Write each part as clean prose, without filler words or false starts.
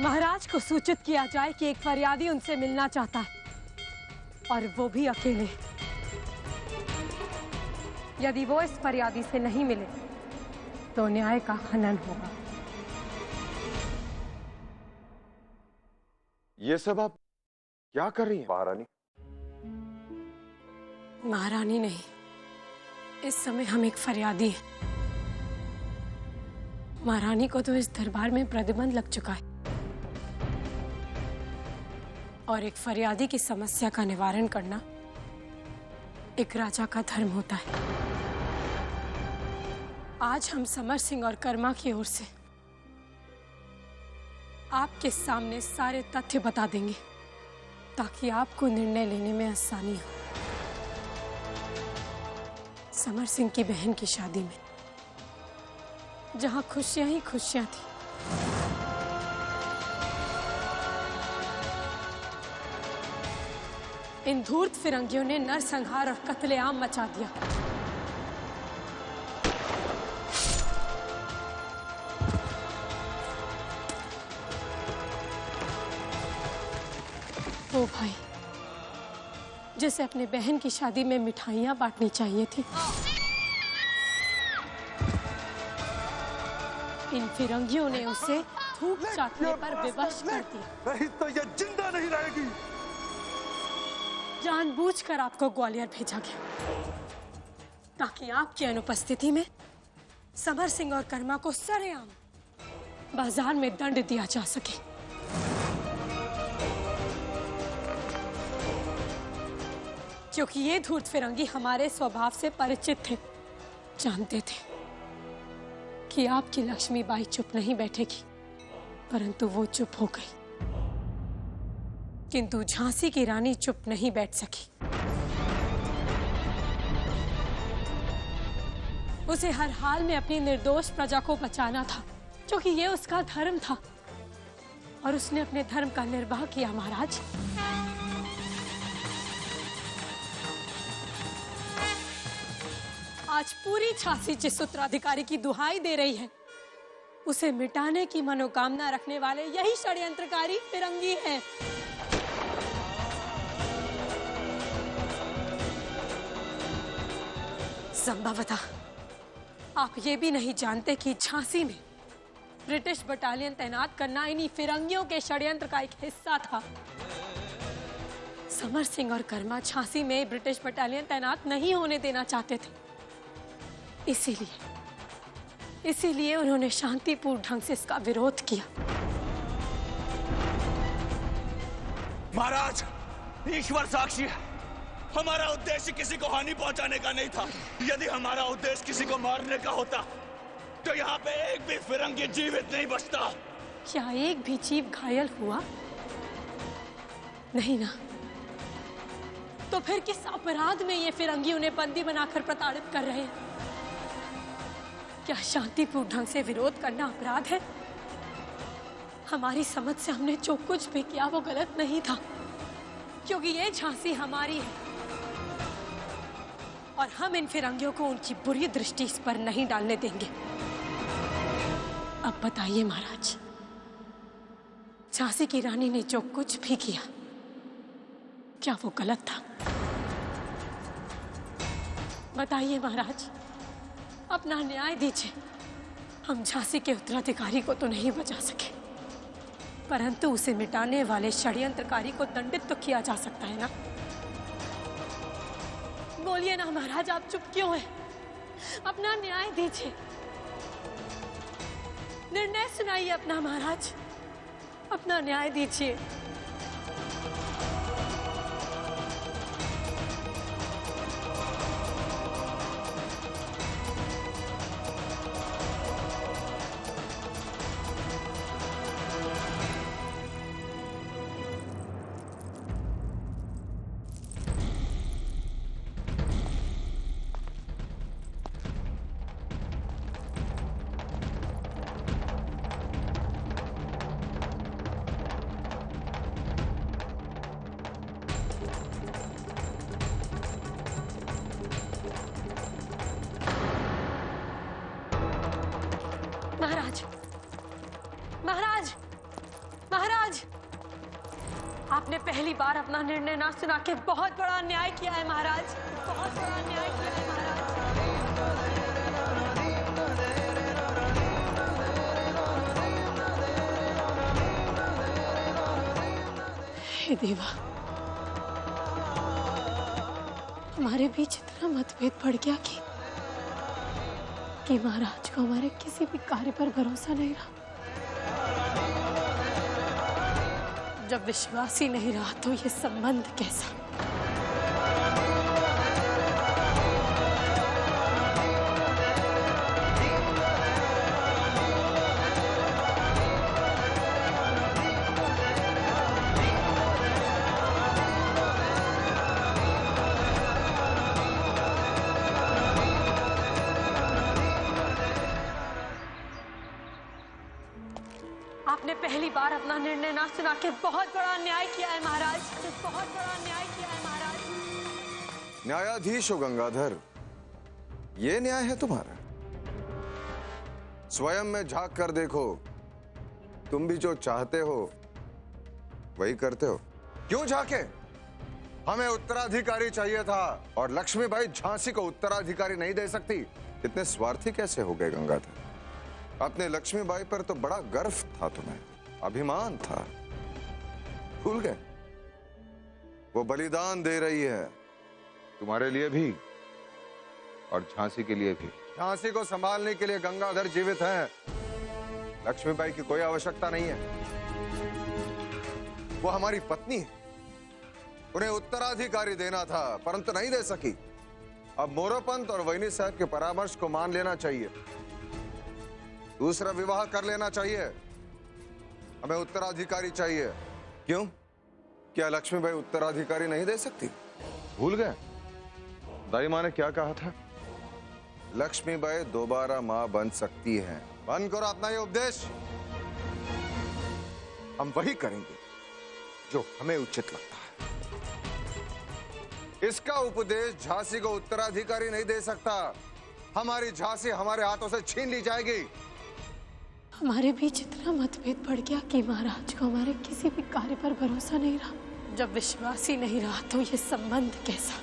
महाराज को सूचित किया जाए कि एक फरियादी उनसे मिलना चाहता है, और वो भी अकेले। यदि वो इस फरियादी से नहीं मिले तो न्याय का हनन होगा। ये सब आप क्या कर रही हैं महारानी? महारानी नहीं, इस समय हम एक फरियादी हैं। महारानी को तो इस दरबार में प्रतिबंध लग चुका है, और एक फरियादी की समस्या का निवारण करना एक राजा का धर्म होता है। आज हम समर सिंह और कर्मा की ओर से आपके सामने सारे तथ्य बता देंगे, ताकि आपको निर्णय लेने में आसानी हो। समर सिंह की बहन की शादी में जहां खुशियां ही खुशियां थी, इन धूर्त फिरंगियों ने नरसंहार और कत्लेआम मचा दिया। ओ भाई, जिसे अपने बहन की शादी में मिठाइयां बांटनी चाहिए थी, इन फिरंगियों ने उसे थूक चाटने पर विवश कर दिया। नहीं तो ये जिंदा नहीं रहेगी। जानबूझकर आपको ग्वालियर भेजा गया, ताकि आपकी अनुपस्थिति में समर सिंह और कर्मा को सरेआम बाजार में दंड दिया जा सके। क्योंकि ये धूर्त फिरंगी हमारे स्वभाव से परिचित थे, जानते थे कि आपकी लक्ष्मीबाई चुप नहीं बैठेगी, परंतु वो चुप हो गई। किंतु झांसी की रानी चुप नहीं बैठ सकी। उसे हर हाल में अपनी निर्दोष प्रजा को बचाना था, क्योंकि ये उसका धर्म था, और उसने अपने धर्म का निर्वाह किया। महाराज, आज पूरी झांसी जिस उत्तराधिकारी की दुहाई दे रही है, उसे मिटाने की मनोकामना रखने वाले यही षड्यंत्रकारी फिरंगी हैं। संभवतः आप ये भी नहीं जानते कि झांसी में ब्रिटिश बटालियन तैनात करना इन्हीं फिरंगियों के षड्यंत्र का एक हिस्सा था। समर सिंह और कर्मा झांसी में ब्रिटिश बटालियन तैनात नहीं होने देना चाहते थे, इसीलिए उन्होंने शांतिपूर्ण ढंग से इसका विरोध किया। महाराज, ईश्वर साक्षी है, हमारा उद्देश्य किसी को हानि पहुंचाने का नहीं था। यदि हमारा उद्देश्य किसी को मारने का होता तो यहाँ पे एक भी फिरंगी जीवित नहीं बचता। क्या एक भी जीव घायल हुआ? नहीं ना। तो फिर किस अपराध में ये फिरंगी उन्हें बंदी बनाकर प्रताड़ित कर रहे हैं? क्या शांतिपूर्ण ढंग से विरोध करना अपराध है? हमारी समझ से हमने जो कुछ भी किया वो गलत नहीं था, क्योंकि ये झांसी हमारी है, और हम इन फिरंगियों को उनकी बुरी दृष्टि इस पर नहीं डालने देंगे। अब बताइए महाराज, झांसी की रानी ने जो कुछ भी किया, क्या वो गलत था? बताइए महाराज, अपना न्याय दीजिए। हम झांसी के उत्तराधिकारी को तो नहीं बचा सके, परंतु उसे मिटाने वाले षड्यंत्रकारी को दंडित तो किया जा सकता है ना। बोलिए ना महाराज, आप चुप क्यों हैं? अपना न्याय दीजिए, निर्णय सुनाइए अपना। महाराज, अपना न्याय दीजिए। आपने पहली बार अपना निर्णय ना सुना के बहुत बड़ा अन्याय किया है महाराज, बहुत बड़ा अन्याय किया है महाराज। हे देवा, हमारे बीच इतना मतभेद बढ़ गया कि महाराज को हमारे किसी भी कार्य पर भरोसा नहीं रहा। जब विश्वास ही नहीं रहा तो ये संबंध कैसा? आपने पहली बार अपना निर्णय ना सुना के बहुत बड़ा अन्याय किया है महाराज, बहुत बड़ा अन्याय किया है महाराज। न्यायाधीश हो गंगाधर, ये न्याय है तुम्हारा? स्वयं में झांक कर देखो, तुम भी जो चाहते हो वही करते हो। क्यों झांके? हमें उत्तराधिकारी चाहिए था और लक्ष्मीबाई झांसी को उत्तराधिकारी नहीं दे सकती। इतने स्वार्थी कैसे हो गए गंगाधर? अपने लक्ष्मीबाई पर तो बड़ा गर्व था तुम्हें, अभिमान था, भूल गए? वो बलिदान दे रही है तुम्हारे लिए भी और झांसी के लिए भी। झांसी को संभालने के लिए गंगाधर जीवित हैं, लक्ष्मीबाई की कोई आवश्यकता नहीं है। वो हमारी पत्नी है, उन्हें उत्तराधिकारी देना था परंतु नहीं दे सकी। अब मोरोपंत और वैनी साहब के परामर्श को मान लेना चाहिए, दूसरा विवाह कर लेना चाहिए। हमें उत्तराधिकारी चाहिए। क्यों? क्या लक्ष्मीबाई उत्तराधिकारी नहीं दे सकती? भूल गए? दाई माँ ने क्या कहा था? लक्ष्मीबाई दोबारा मां बन सकती है। बंद करो अपना ये उपदेश। हम वही करेंगे जो हमें उचित लगता है। इसका उपदेश झांसी को उत्तराधिकारी नहीं दे सकता। हमारी झांसी हमारे हाथों से छीन ली जाएगी। हमारे बीच इतना मतभेद बढ़ गया कि महाराज को हमारे किसी भी कार्य पर भरोसा नहीं रहा। जब विश्वास ही नहीं रहा तो ये संबंध कैसा?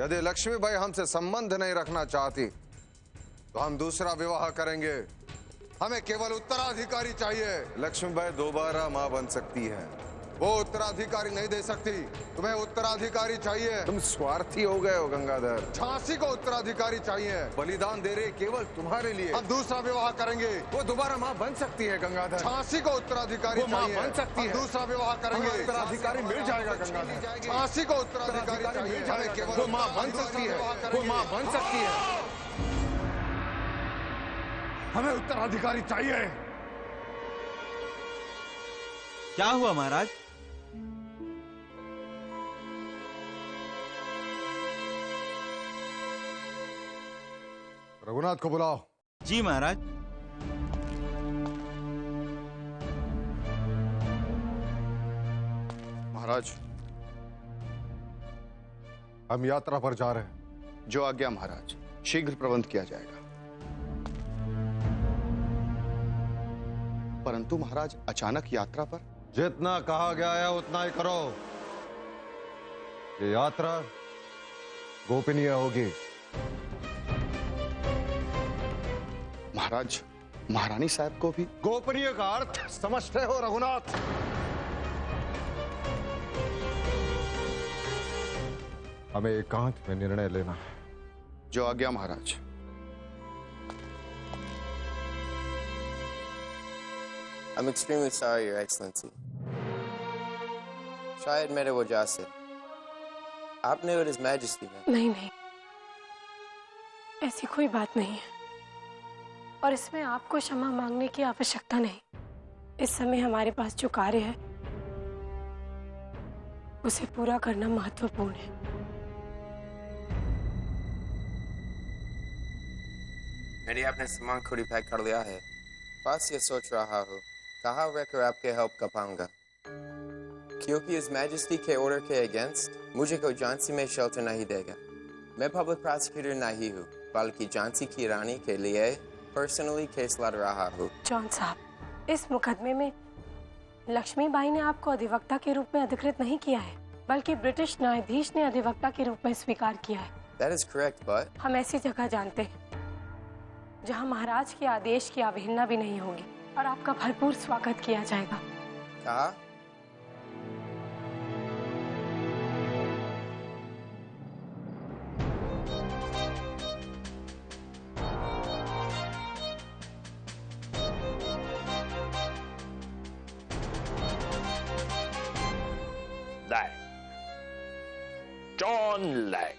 यदि लक्ष्मीबाई हमसे संबंध नहीं रखना चाहती तो हम दूसरा विवाह करेंगे। हमें केवल उत्तराधिकारी चाहिए। लक्ष्मीबाई दोबारा मां बन सकती है, वो उत्तराधिकारी नहीं दे सकती। तुम्हें उत्तराधिकारी चाहिए। तुम स्वार्थी हो गए हो गंगाधर। झांसी को उत्तराधिकारी चाहिए। बलिदान दे रहे केवल तुम्हारे लिए। हम दूसरा विवाह करेंगे। वो दोबारा मां बन सकती है गंगाधर। झांसी को उत्तराधिकारी चाहिए। बन सकती है। दूसरा विवाह करेंगे। उत्तराधिकारी मिल जाएगा गंगाधर। झांसी को उत्तराधिकारी चाहिए। हमें केवल वो मां बन सकती है। वो मां बन सकती है। हमें उत्तराधिकारी चाहिए। क्या हुआ महाराज? रघुनाथ को बुलाओ। जी महाराज। महाराज, हम यात्रा पर जा रहे हैं। जो आज्ञा महाराज, शीघ्र प्रबंध किया जाएगा। परंतु महाराज, अचानक यात्रा पर? जितना कहा गया है उतना ही करो। ये यात्रा गोपनीय होगी। महाराज, महारानी साहब को भी गोपनीय का अर्थ समझते हो रघुनाथ? हमें एकांत में निर्णय लेना है। जो आज्ञा महाराज। I'm extremely sorry, Your Excellency. शायद मेरे वजह से आपने और His Majesty में नहीं नहीं, ऐसी कोई बात नहीं है और इसमें आपको क्षमा मांगने की आवश्यकता नहीं। इस समय हमारे पास जो कार्य है उसे पूरा करना महत्वपूर्ण है। मेरी आपने सामान खुद ही पैक कर लिया है। बस ये सोच रहा हूँ कहाँ रहकर आपके हेल्प कर पाऊंगा, क्योंकि His Majesty के ऑर्डर के अगेंस्ट मुझे कोई झांसी में शेल्टर नहीं देगा। मैं पब्लिक प्रोसिक्यूटर नहीं हूँ, बल्कि झांसी की रानी के लिए पर्सनली केस लड़ रहा हूँ। जॉन साहब, इस मुकदमे में लक्ष्मीबाई ने आपको अधिवक्ता के रूप में अधिकृत नहीं किया है, बल्कि ब्रिटिश न्यायाधीश ने अधिवक्ता के रूप में स्वीकार किया है। That is correct, but हम ऐसी जगह जानते हैं जहां महाराज के आदेश की अवहेलना भी नहीं होगी और आपका भरपूर स्वागत किया जाएगा। कहा? Lang. John Lang.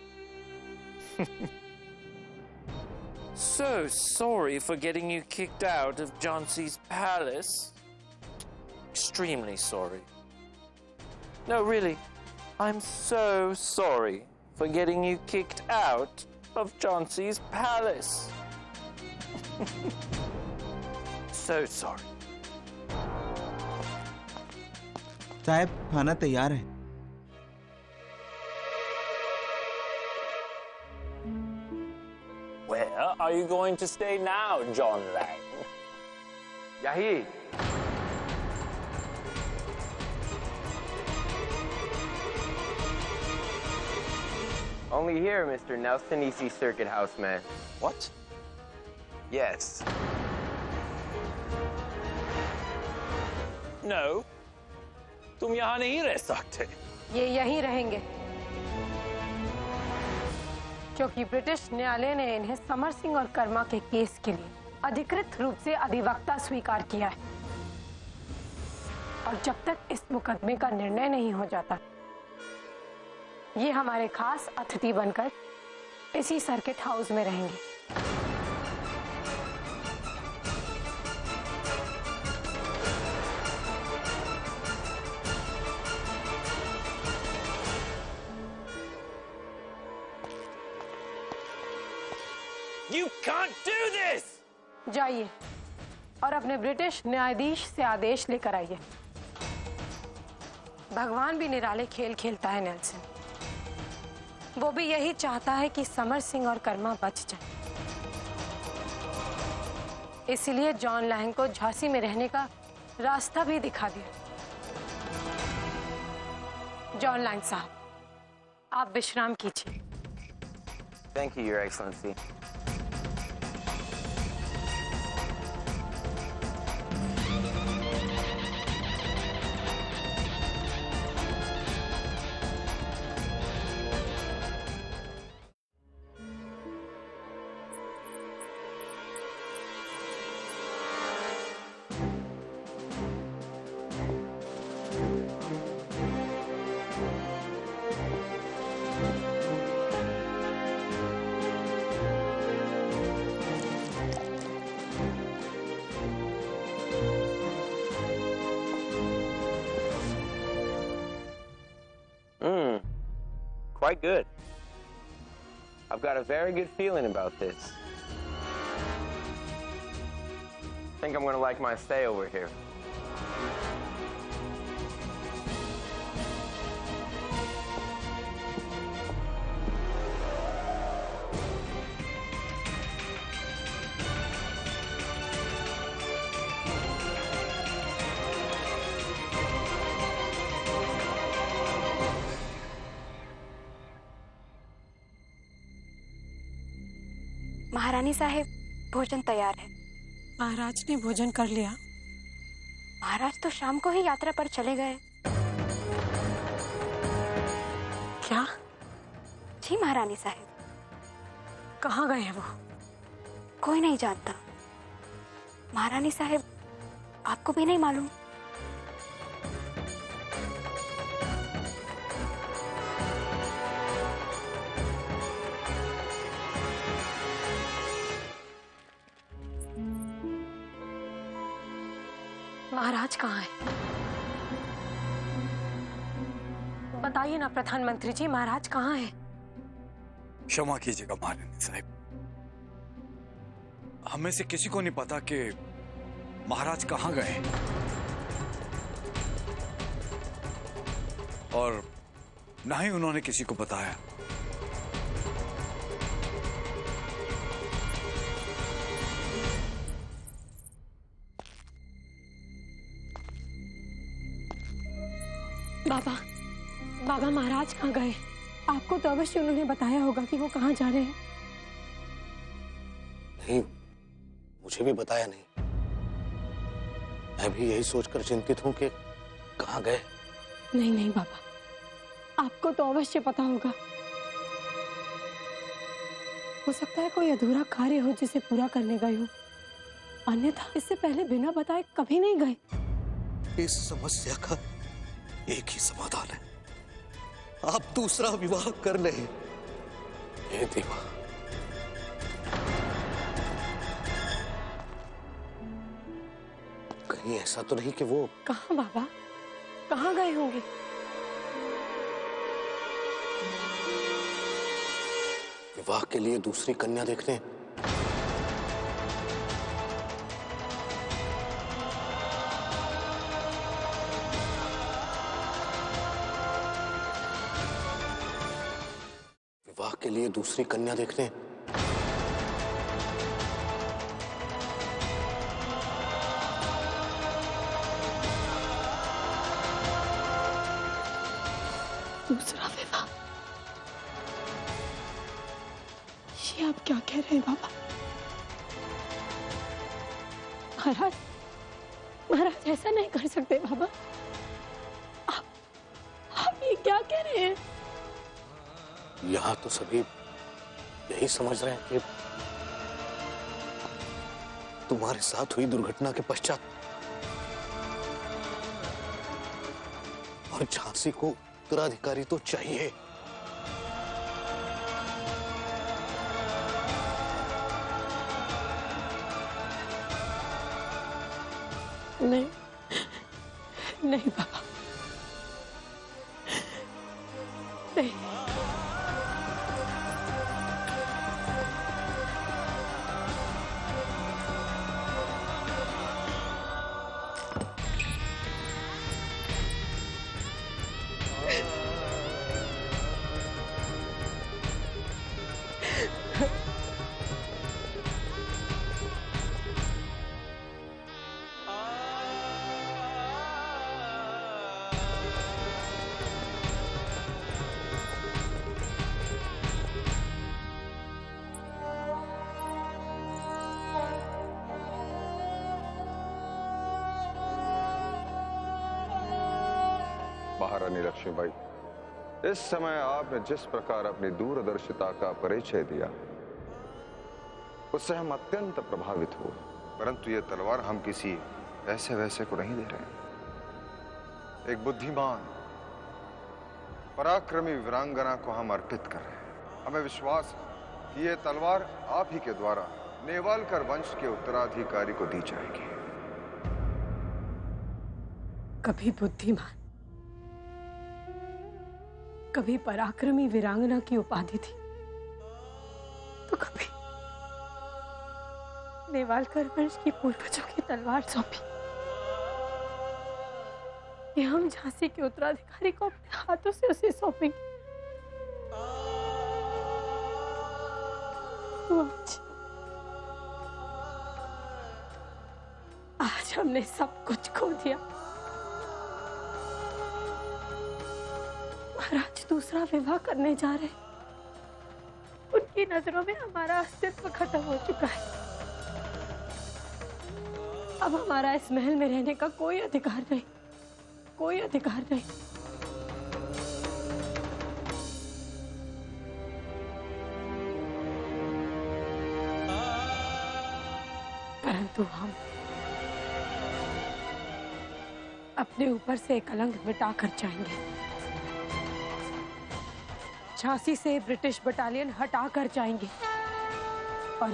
So sorry for getting you kicked out of Jauncey's palace. Extremely sorry. No, really, I'm so sorry for getting you kicked out of Jauncey's palace. So sorry. साहब खाना तैयार है। Where are you going to stay now, John Lang? Yahi. Only here, Mr. Nelson, EC Circuit House man. What? Yes. No. तुम यहाँ नहीं रह सकते। ये यहीं रहेंगे क्योंकि ब्रिटिश न्यायालय ने इन्हें समर सिंह और कर्मा के केस के लिए अधिकृत रूप से अधिवक्ता स्वीकार किया है और जब तक इस मुकदमे का निर्णय नहीं हो जाता ये हमारे खास अतिथि बनकर इसी सर्किट हाउस में रहेंगे। You can't do this! जाइए और अपने ब्रिटिश न्यायाधीश से आदेश लेकर आइए। भगवान भी निराले खेल खेलता है नेल्सन, वो भी यही चाहता है कि समर सिंह और कर्मा बच जाए। इसलिए जॉन लैंग को झांसी में रहने का रास्ता भी दिखा दिया। जॉन लैंग साहब, आप विश्राम कीजिए। Thank you, Your Excellency. Quite good. I've got a very good feeling about this. I think I'm going to like my stay over here. महारानी साहब, भोजन तैयार है। महाराज ने भोजन कर लिया। महाराज तो शाम को ही यात्रा पर चले गए। क्या? जी महारानी साहब। कहाँ गए हैं वो? कोई नहीं जानता। महारानी साहब, आपको भी नहीं मालूम? महाराज कहाँ है? बताइए ना प्रधानमंत्री जी, महाराज कहाँ है? क्षमा कीजिएगा महारानी साहब, हमें से किसी को नहीं पता कि महाराज कहाँ गए और ना ही उन्होंने किसी को बताया। बाबा महाराज कहाँ गए? आपको तो अवश्य उन्होंने बताया होगा कि वो कहाँ जा रहे हैं। नहीं, मुझे भी बताया नहीं। मैं भी यही सोचकर चिंतित हूं कि कहाँ गए। नहीं नहीं बाबा, आपको तो अवश्य पता होगा। हो सकता है कोई अधूरा कार्य हो जिसे पूरा करने गए हो, अन्यथा इससे पहले बिना बताए कभी नहीं गए। इस समस्या का एक ही समाधान है, आप दूसरा विवाह कर लें। हे देवा, कहीं ऐसा तो नहीं कि वो... कहाँ बाबा, कहाँ गए होंगे? विवाह के लिए दूसरी कन्या देखने। विवाह के लिए दूसरी कन्या देखने। दूसरा विवाह? ये आप क्या कह रहे हैं बाबा? महाराज, महाराज ऐसा नहीं कर सकते बाबा। आप ये क्या कह रहे हैं? यहां तो सभी यही समझ रहे हैं कि तुम्हारे साथ हुई दुर्घटना के पश्चात और झांसी को उत्तराधिकारी तो चाहिए। नहीं नहीं बाबा, नहीं। महारानी लक्ष्मीबाई, इस समय आपने जिस प्रकार अपनी दूरदर्शिता का परिचय दिया, उससे हम अत्यंत प्रभावित हुए। परंतु ये तलवार हम किसी ऐसे वैसे को नहीं दे रहे। एक बुद्धिमान पराक्रमी वीरांगना को हम अर्पित कर रहे हैं। हमें विश्वास है कि ये तलवार आप ही के द्वारा नेवालकर वंश के उत्तराधिकारी को दी जाएगी। कभी बुद्धिमान, कभी पराक्रमी वीरांगना की उपाधि थी, तो कभी नेवालकर वंश की पूर्वजों की तलवार सौंपी। ये हम झांसी के उत्तराधिकारी को अपने हाथों से उसे सौंपेंगे। तो आज हमने सब कुछ खो दिया। महाराज दूसरा विवाह करने जा रहे हैं। उनकी नजरों में हमारा अस्तित्व खत्म हो चुका है। अब हमारा इस महल में रहने का कोई अधिकार नहीं, कोई अधिकार नहीं। परंतु हम अपने ऊपर से कलंक मिटाकर जाएंगे। झांसी से ब्रिटिश बटालियन हटाकर जाएंगे। और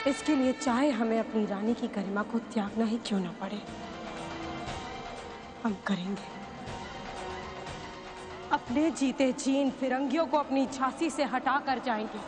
इसके लिए चाहे हमें अपनी रानी की गरिमा को त्यागना ही क्यों ना पड़े, हम करेंगे। अपने जीते जी इन फिरंगियों को अपनी झांसी से हटा कर जाएंगे।